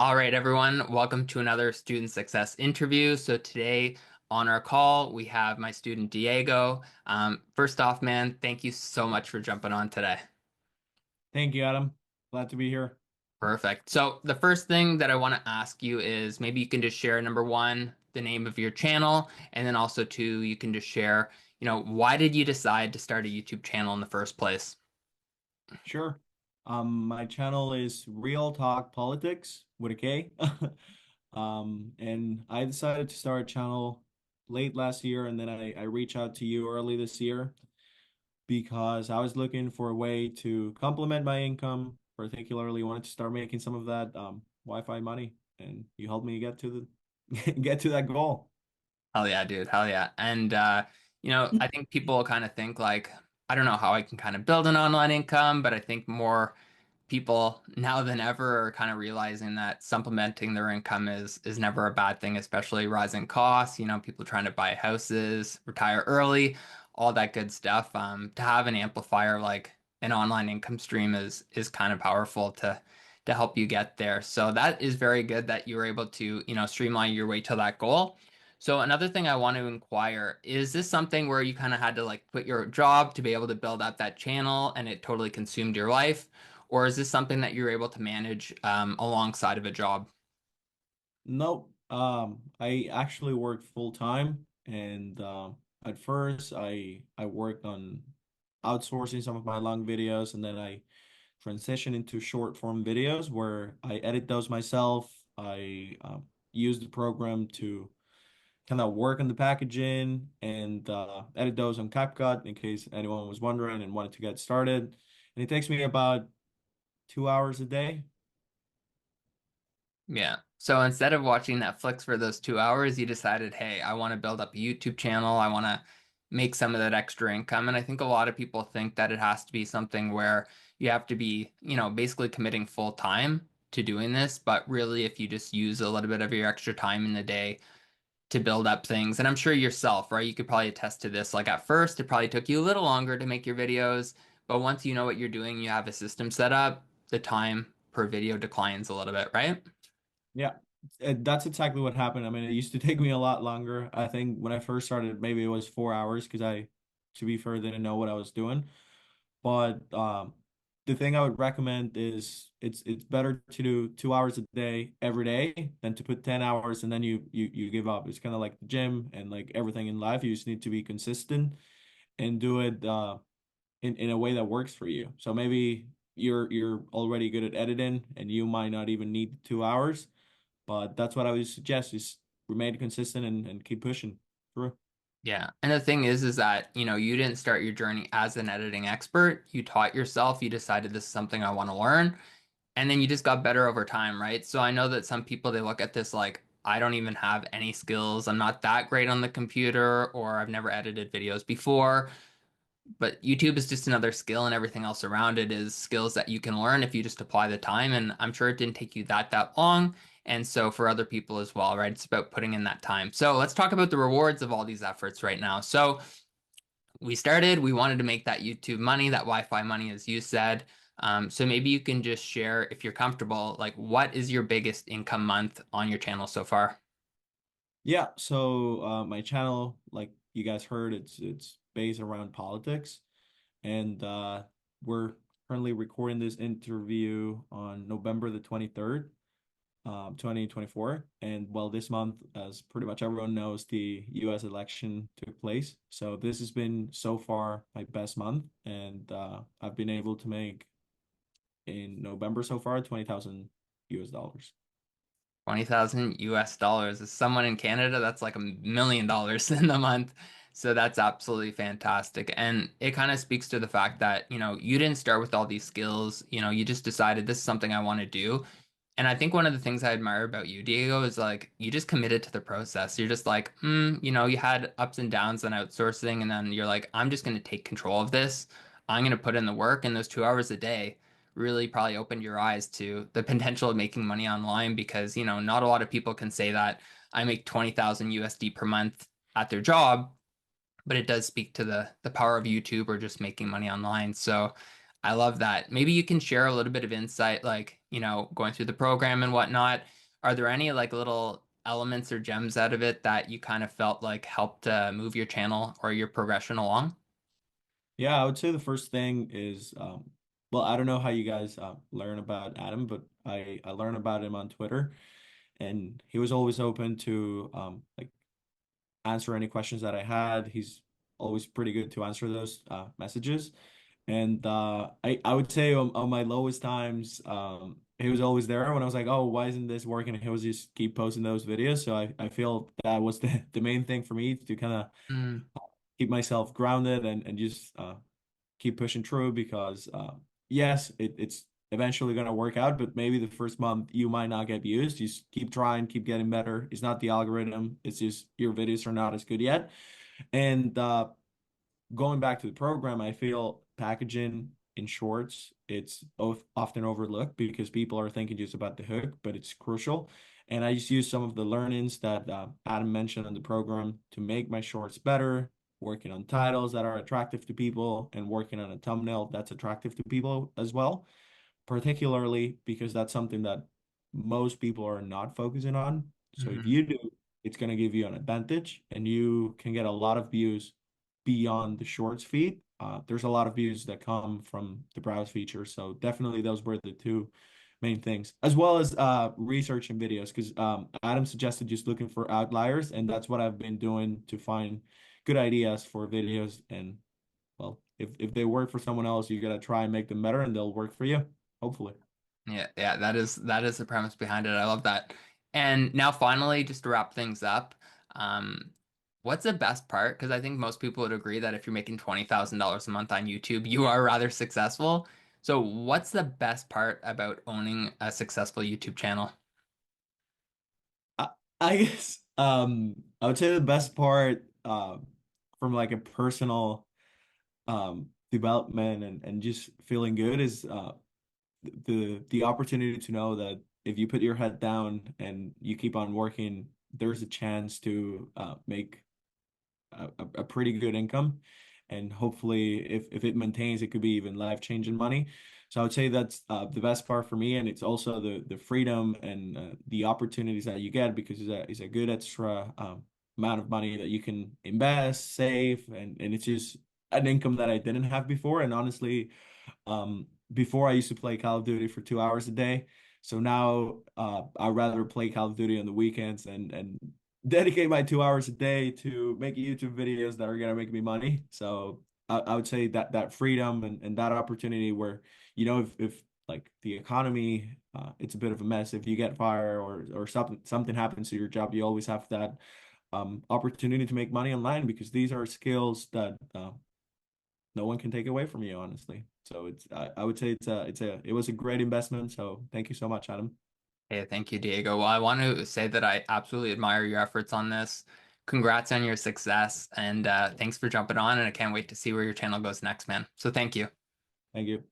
All right, everyone, welcome to another student success interview. So today on our call, we have my student Diego. First off, man, thank you so much for jumping on today. Thank you, Adam. Glad to be here. Perfect. So the first thing that I want to ask you is maybe you can just share number one, the name of your channel, and then also two, you can just share, why did you decide to start a YouTube channel in the first place? Sure. My channel is Real Talk Politics with a K. And I decided to start a channel late last year, and then I reached out to you early this year because I was looking for a way to complement my income. Particularly, wanted to start making some of that Wi-Fi money, and you helped me get to the get to that goal. Hell yeah, dude. Hell yeah. And I think people kind of think like, I don't know how I can kind of build an online income, but I think more people now than ever are kind of realizing that supplementing their income is never a bad thing, especially rising costs, people trying to buy houses, retire early, all that good stuff. To have an amplifier like an online income stream is kind of powerful to help you get there. So that is very good that you were able to, streamline your way to that goal. So another thing I want to inquire, is this something where you kind of had to like quit your job to be able to build up that channel and it totally consumed your life? Or is this something that you're able to manage alongside of a job? Nope. I actually worked full time, and at first I worked on outsourcing some of my long videos, and then I transitioned into short form videos where I edit those myself. I use the program to kind of work on the packaging and edit those on CapCut in case anyone was wondering and wanted to get started. And it takes me about 2 hours a day. Yeah. So instead of watching Netflix for those 2 hours, you decided, hey, I want to build up a YouTube channel. I want to make some of that extra income. And I think a lot of people think that it has to be something where you have to be, basically committing full time to doing this. But really, if you just use a little bit of your extra time in the day to build up things, and I'm sure yourself, right? You could probably attest to this. Like at first, it probably took you a little longer to make your videos, but once you know what you're doing, you have a system set up, the time per video declines a little bit, right? Yeah, that's exactly what happened. I mean, it used to take me a lot longer. I think when I first started, maybe it was 4 hours because to be fair, didn't know what I was doing. But the thing I would recommend is it's better to do 2 hours a day every day than to put 10 hours and then you give up. It's kind of like the gym and like everything in life. You just need to be consistent and do it in a way that works for you. So maybe you're already good at editing and you might not even need 2 hours. But that's what I would suggest is remain consistent and keep pushing through. Yeah. And the thing is that, you didn't start your journey as an editing expert. You taught yourself, you decided this is something I want to learn, and then you just got better over time, right? So I know that some people they look at this like, I don't even have any skills. I'm not that great on the computer, or I've never edited videos before. But YouTube is just another skill, and everything else around it is skills that you can learn if you just apply the time. And I'm sure it didn't take you that long. And so for other people as well, right? It's about putting in that time. So let's talk about the rewards of all these efforts right now. So we wanted to make that YouTube money, that Wi-Fi money, as you said. So maybe you can just share, if you're comfortable, like what is your biggest income month on your channel so far? Yeah, so my channel, like you guys heard, it's based around politics, and we're currently recording this interview on November the 23rd, 2024. And well, this month, as pretty much everyone knows, the US election took place. So this has been so far my best month, and I've been able to make in November so far 20,000 US dollars. 20,000 US dollars. As someone in Canada, that's like $1 million in a month. So that's absolutely fantastic. And it kind of speaks to the fact that, you didn't start with all these skills, you just decided this is something I want to do. And I think one of the things I admire about you, Diego, is like you just committed to the process. You're just like, you had ups and downs and outsourcing, and then you're like, I'm just going to take control of this. I'm going to put in the work, and those 2 hours a day really probably opened your eyes to the potential of making money online because, not a lot of people can say that I make 20,000 USD per month at their job, but it does speak to the power of YouTube or just making money online. So I love that. Maybe you can share a little bit of insight, like, going through the program and whatnot. Are there any like little elements or gems out of it that you kind of felt like helped move your channel or your progression along? Yeah, I would say the first thing is, well, I don't know how you guys learn about Adam, but I learned about him on Twitter, and he was always open to like answer any questions that I had. He's always pretty good to answer those messages. And I would say on my lowest times, he was always there when I was like, oh, why isn't this working? He was just keep posting those videos. So I feel that was the main thing for me to kind of Mm, keep myself grounded and just keep pushing through because yes, it's eventually gonna work out, but maybe the first month you might not get views. Just keep trying, keep getting better. It's not the algorithm, it's just your videos are not as good yet. And going back to the program, I feel packaging in shorts, it's often overlooked because people are thinking just about the hook, but it's crucial. And I just use some of the learnings that Adam mentioned on the program to make my shorts better, working on titles that are attractive to people and working on a thumbnail that's attractive to people as well, particularly because that's something that most people are not focusing on. So if mhm. you do, it's going to give you an advantage and you can get a lot of views beyond the shorts feed. There's a lot of views that come from the browse feature. So definitely those were the two main things, as well as researching videos, because Adam suggested just looking for outliers, and that's what I've been doing to find good ideas for videos. And well, if they work for someone else, you gotta try and make them better, and they'll work for you, hopefully. Yeah, yeah, that is the premise behind it. I love that. And now finally, just to wrap things up, um, what's the best part? Because I think most people would agree that if you're making $20,000 a month on YouTube, you are rather successful. So what's the best part about owning a successful YouTube channel? I, I guess I would say the best part from like a personal development and just feeling good is the opportunity to know that if you put your head down and you keep on working, there's a chance to make a pretty good income. And hopefully, if it maintains, it could be even life-changing money. So I would say that's the best part for me, and it's also the freedom and the opportunities that you get because it's a good extra amount of money that you can invest, save, and it's just an income that I didn't have before. And honestly, before I used to play Call of Duty for 2 hours a day. So now I'd rather play Call of Duty on the weekends and dedicate my 2 hours a day to make YouTube videos that are gonna make me money. So I would say that that freedom and that opportunity where, if like the economy, it's a bit of a mess. If you get fired or something happens to your job, you always have that opportunity to make money online because these are skills that no one can take away from you, honestly. So I would say it was a great investment. So thank you so much, Adam. Hey, thank you, Diego. Well, I want to say that I absolutely admire your efforts on this. Congrats on your success, and thanks for jumping on, and I can't wait to see where your channel goes next, man. So thank you. Thank you.